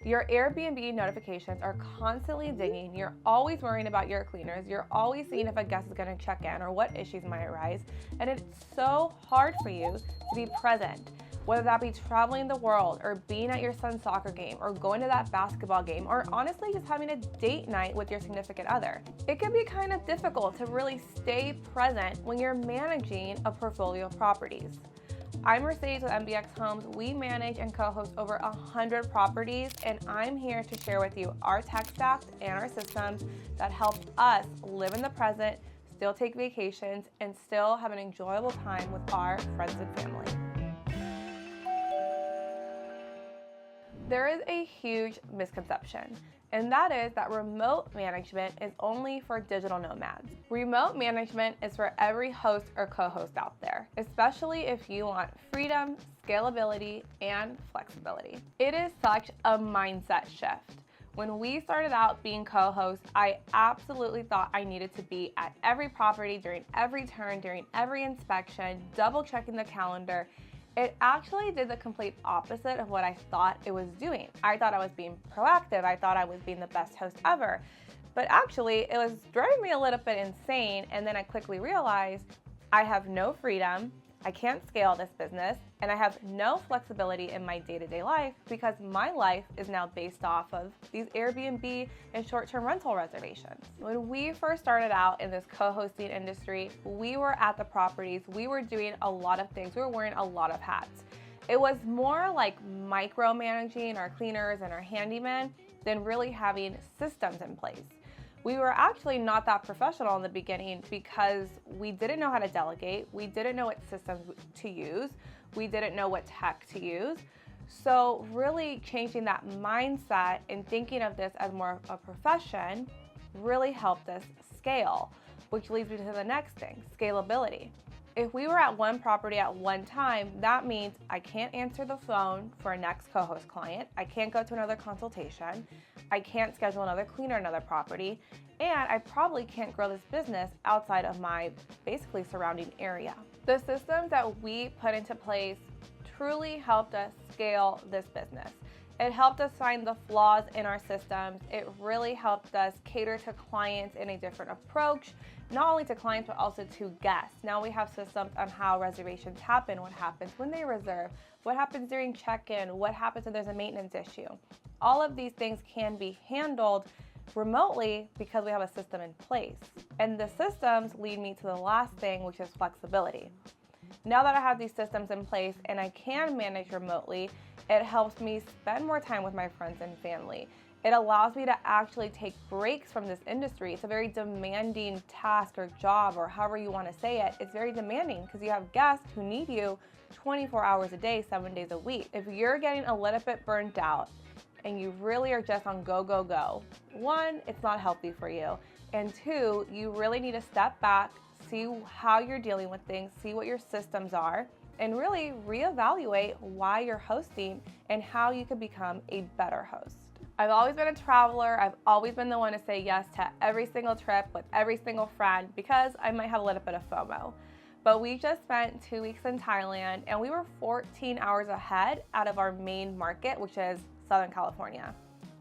Your Airbnb notifications are constantly dinging. You're always worrying about your cleaners. You're always seeing if a guest is going to check in or what issues might arise. And it's so hard for you to be present, whether that be traveling the world or being at your son's soccer game or going to that basketball game or honestly just having a date night with your significant other. It can be kind of difficult to really stay present when you're managing a portfolio of properties. I'm Mercedes with MBX Homes. We manage and co-host over 100 properties, and I'm here to share with you our tech stack and our systems that help us live in the present, still take vacations, and still have an enjoyable time with our friends and family. There is a huge misconception, and that is that remote management is only for digital nomads. Remote management is for every host or co-host out there, especially if you want freedom, scalability, and flexibility. It is such a mindset shift. When we started out being co-hosts, I absolutely thought I needed to be at every property during every turn, during every inspection, double checking the calendar. It actually did the complete opposite of what I thought it was doing. I thought I was being proactive. I thought I was being the best host ever. But actually, it was driving me a little bit insane. And then I quickly realized I have no freedom. I can't scale this business, and I have no flexibility in my day-to-day life because my life is now based off of these Airbnb and short-term rental reservations. When we first started out in this co-hosting industry, we were at the properties, we were doing a lot of things, we were wearing a lot of hats. It was more like micromanaging our cleaners and our handymen than really having systems in place. We were actually not that professional in the beginning because we didn't know how to delegate. We didn't know what systems to use. We didn't know what tech to use. So really changing that mindset and thinking of this as more of a profession really helped us scale, which leads me to the next thing, scalability. If we were at one property at one time, that means I can't answer the phone for a next co-host client. I can't go to another consultation. I can't schedule another cleaner at another property. And I probably can't grow this business outside of my basically surrounding area. The systems that we put into place truly helped us scale this business. It helped us find the flaws in our systems. It really helped us cater to clients in a different approach, not only to clients, but also to guests. Now we have systems on how reservations happen, what happens when they reserve, what happens during check-in, what happens when there's a maintenance issue. All of these things can be handled remotely because we have a system in place. And the systems lead me to the last thing, which is flexibility. Now that I have these systems in place and I can manage remotely, it helps me spend more time with my friends and family. It allows me to actually take breaks from this industry. It's a very demanding task or job, or however you want to say it. It's very demanding because you have guests who need you 24 hours a day, 7 days a week. If you're getting a little bit burnt out and you really are just on go, go, go, one, it's not healthy for you. And two, you really need to step back, see how you're dealing with things, see what your systems are, and really reevaluate why you're hosting and how you can become a better host. I've always been a traveler. I've always been the one to say yes to every single trip with every single friend because I might have a little bit of FOMO. But we just spent 2 weeks in Thailand and we were 14 hours ahead out of our main market, which is Southern California.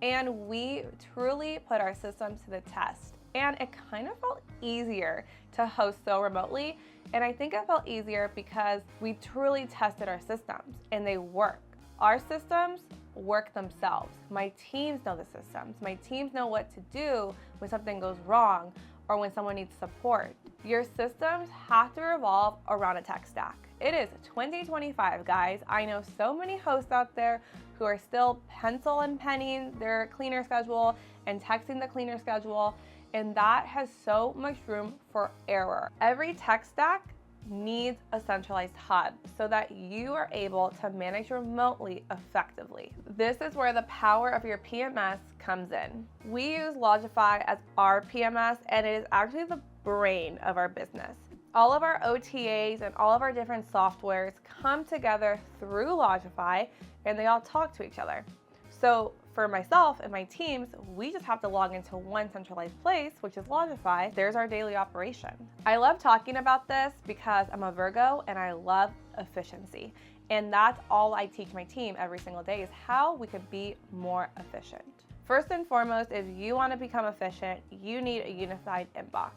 And we truly put our systems to the test. And it kind of felt easier to host so remotely. And I think it felt easier because we truly tested our systems and they work. Our systems work themselves. My teams know the systems. My teams know what to do when something goes wrong or when someone needs support. Your systems have to revolve around a tech stack. It is 2025, guys. I know so many hosts out there who are still pencil and penning their cleaner schedule and texting the cleaner schedule, and that has so much room for error. Every tech stack needs a centralized hub so that you are able to manage remotely effectively. This is where the power of your PMS comes in. We use Lodgify as our PMS, and it is actually the brain of our business. All of our OTAs and all of our different softwares come together through Lodgify, and they all talk to each other. So for myself and my teams, we just have to log into one centralized place, which is Lodgify. There's our daily operation. I love talking about this because I'm a Virgo and I love efficiency. And that's all I teach my team every single day, is how we could be more efficient. First and foremost, if you want to become efficient, you need a unified inbox.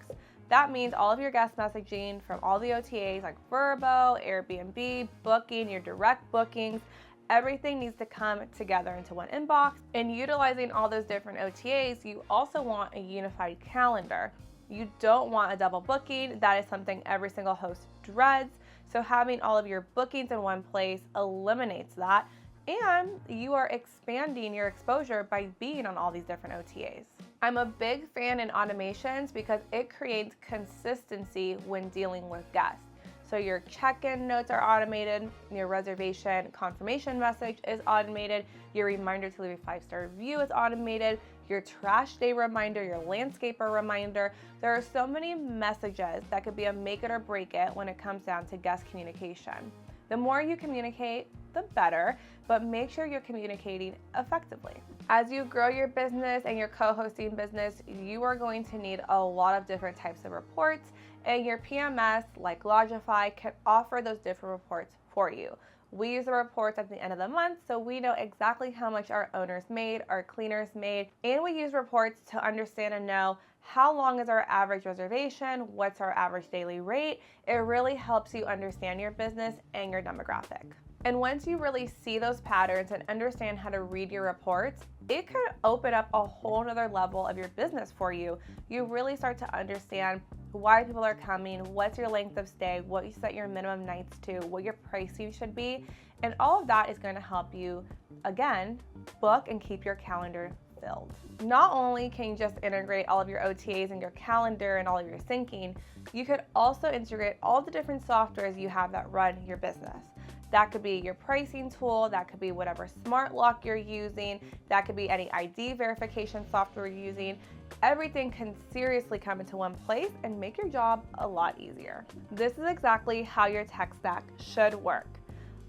That means all of your guest messaging from all the OTAs like Vrbo, Airbnb, Booking, your direct bookings, everything needs to come together into one inbox. And utilizing all those different OTAs, you also want a unified calendar. You don't want a double booking. That is something every single host dreads. So having all of your bookings in one place eliminates that, and you are expanding your exposure by being on all these different OTAs. I'm a big fan in automations because it creates consistency when dealing with guests. So your check-in notes are automated, your reservation confirmation message is automated, your reminder to leave a 5-star review is automated, your trash day reminder, your landscaper reminder. There are so many messages that could be a make it or break it when it comes down to guest communication. The more you communicate, the better, but make sure you're communicating effectively. As you grow your business and your co-hosting business, you are going to need a lot of different types of reports, and your PMS, like Lodgify, can offer those different reports for you. We use the reports at the end of the month, so we know exactly how much our owners made, our cleaners made, and we use reports to understand and know how long is our average reservation, what's our average daily rate. It really helps you understand your business and your demographic. And once you really see those patterns and understand how to read your reports, it could open up a whole nother level of your business for you. You really start to understand why people are coming, what's your length of stay, what you set your minimum nights to, what your pricing should be, and all of that is going to help you, again, book and keep your calendar filled. Not only can you just integrate all of your OTAs and your calendar and all of your syncing, you could also integrate all the different softwares you have that run your business. That could be your pricing tool, that could be whatever smart lock you're using, that could be any ID verification software you're using. Everything can seriously come into one place and make your job a lot easier. This is exactly how your tech stack should work.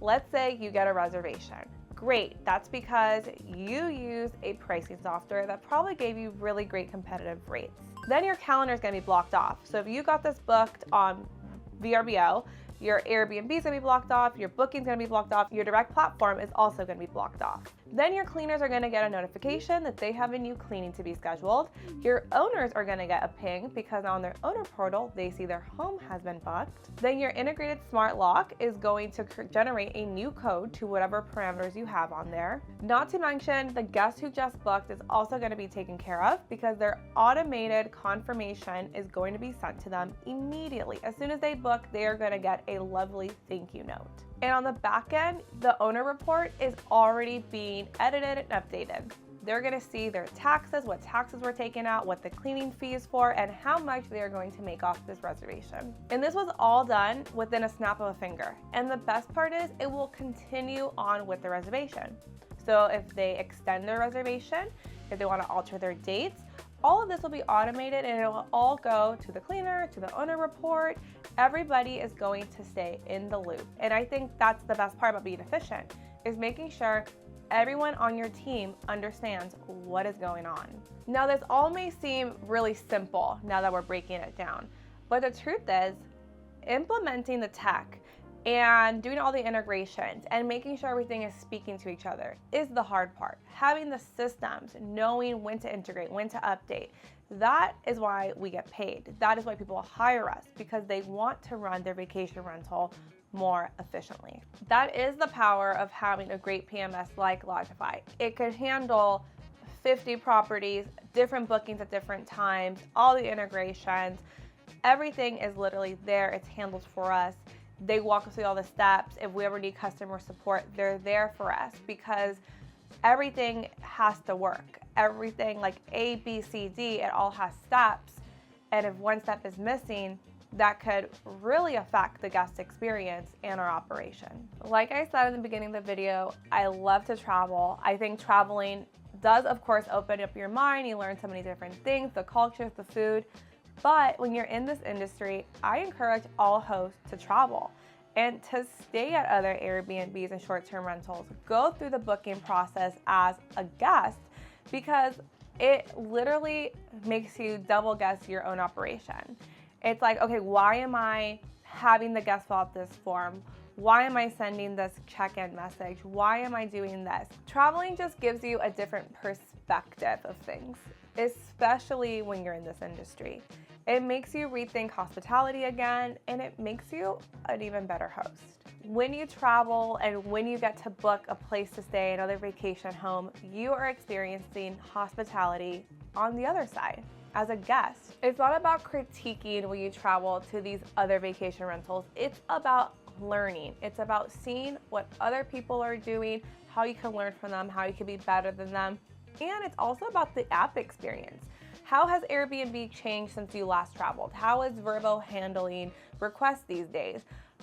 Let's say you get a reservation. Great, that's because you use a pricing software that probably gave you really great competitive rates. Then your calendar is going to be blocked off. So if you got this booked on VRBO, your Airbnb is going to be blocked off, your booking is going to be blocked off, your direct platform is also going to be blocked off. Then your cleaners are going to get a notification that they have a new cleaning to be scheduled. Your owners are going to get a ping because on their owner portal, they see their home has been booked. Then your integrated smart lock is going to generate a new code to whatever parameters you have on there. Not to mention, the guest who just booked is also going to be taken care of because their automated confirmation is going to be sent to them immediately. As soon as they book, they are going to get a lovely thank you note. And on the back end, the owner report is already being edited and updated. They're going to see their taxes, what taxes were taken out, what the cleaning fee is for, and how much they are going to make off this reservation. And this was all done within a snap of a finger. And the best part is it will continue on with the reservation. So if they extend their reservation, if they want to alter their dates, all of this will be automated and it will all go to the cleaner, to the owner report. Everybody is going to stay in the loop. And I think that's the best part about being efficient, is making sure everyone on your team understands what is going on. Now, this all may seem really simple now that we're breaking it down, but the truth is implementing the tech and doing all the integrations and making sure everything is speaking to each other is the hard part. Having the systems, knowing when to integrate, when to update, that is why we get paid. That is why people hire us, because they want to run their vacation rental more efficiently. That is the power of having a great PMS like Lodgify. It could handle 50 properties, different bookings at different times, all the integrations. Everything is literally there. It's handled for us. They walk us through all the steps. If we ever need customer support, they're there for us because everything has to work. Everything like A, B, C, D, it all has steps. And if one step is missing, that could really affect the guest experience and our operation. Like I said in the beginning of the video, I love to travel. I think traveling does, of course, open up your mind. You learn so many different things, the cultures, the food. But when you're in this industry, I encourage all hosts to travel. And to stay at other Airbnbs and short-term rentals, go through the booking process as a guest, because it literally makes you double guess your own operation. It's like, okay, why am I having the guest fill out this form? Why am I sending this check-in message? Why am I doing this? Traveling just gives you a different perspective of things, especially when you're in this industry. It makes you rethink hospitality again, and it makes you an even better host. When you travel and when you get to book a place to stay, another vacation home, you are experiencing hospitality on the other side as a guest. It's not about critiquing when you travel to these other vacation rentals. It's about learning. It's about seeing what other people are doing, how you can learn from them, how you can be better than them. And it's also about the app experience. How has Airbnb changed since you last traveled? How is Vrbo handling requests these days?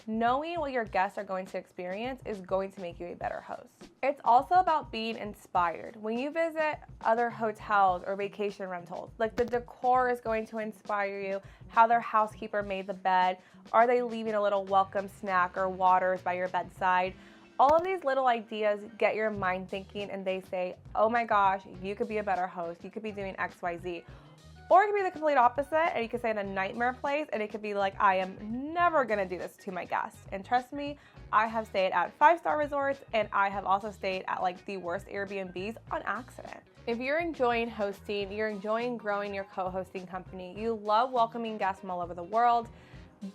Knowing what your guests are going to experience is going to make you a better host. It's also about being inspired. When you visit other hotels or vacation rentals, like the decor is going to inspire you, how their housekeeper made the bed, are they leaving a little welcome snack or waters by your bedside? All of these little ideas get your mind thinking, and they say, oh my gosh, you could be a better host. You could be doing X, Y, Z. Or it could be the complete opposite, and you could stay in a nightmare place, and it could be like, I am never gonna do this to my guests. And trust me, I have stayed at 5-star resorts, and I have also stayed at like the worst Airbnbs on accident. If you're enjoying hosting, you're enjoying growing your co-hosting company, you love welcoming guests from all over the world,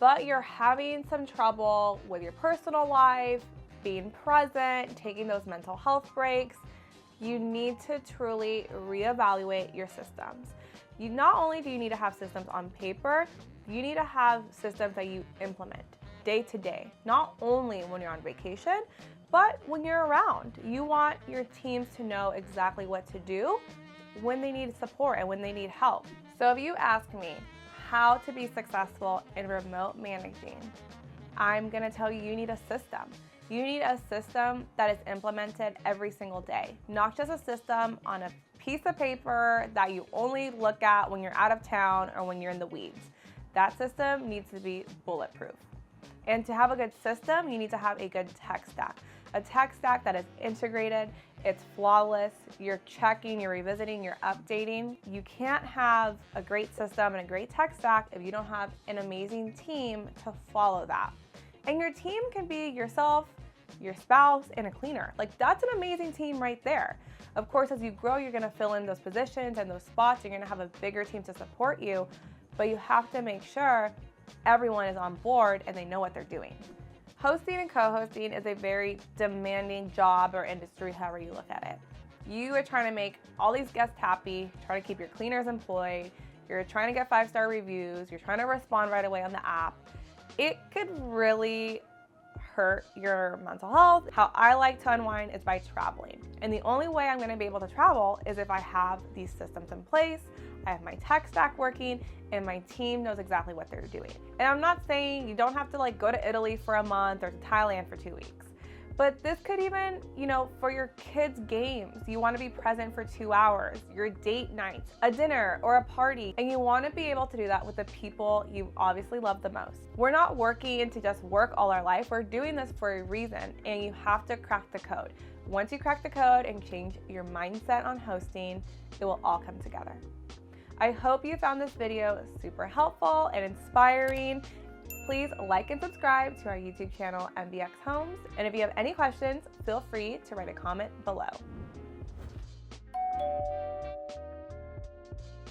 but you're having some trouble with your personal life, being present, taking those mental health breaks, you need to truly reevaluate your systems. Not only do you need to have systems on paper, you need to have systems that you implement day to day, not only when you're on vacation, but when you're around. You want your teams to know exactly what to do when they need support and when they need help. So if you ask me how to be successful in remote managing, I'm gonna tell you, you need a system. You need a system that is implemented every single day, not just a system on a piece of paper that you only look at when you're out of town or when you're in the weeds. That system needs to be bulletproof. And to have a good system, you need to have a good tech stack. A tech stack that is integrated, it's flawless, you're checking, you're revisiting, you're updating. You can't have a great system and a great tech stack if you don't have an amazing team to follow that. And your team can be yourself, your spouse, and a cleaner. Like, that's an amazing team right there. Of course, as you grow, you're gonna fill in those positions and those spots. You're gonna have a bigger team to support you, but you have to make sure everyone is on board and they know what they're doing. Hosting and co-hosting is a very demanding job or industry, however you look at it. You are trying to make all these guests happy, trying to keep your cleaners employed, you're trying to get 5-star reviews, you're trying to respond right away on the app. It could really hurt your mental health. How I like to unwind is by traveling. And the only way I'm gonna be able to travel is if I have these systems in place, I have my tech stack working, and my team knows exactly what they're doing. And I'm not saying you don't have to like go to Italy for a month or to Thailand for 2 weeks. But this could even, for your kids' games, you want to be present for 2 hours, your date nights, a dinner or a party, and you want to be able to do that with the people you obviously love the most. We're not working to just work all our life, we're doing this for a reason, and you have to crack the code. Once you crack the code and change your mindset on hosting, it will all come together. I hope you found this video super helpful and inspiring. Please like and subscribe to our YouTube channel, MBX Homes. And if you have any questions, feel free to write a comment below.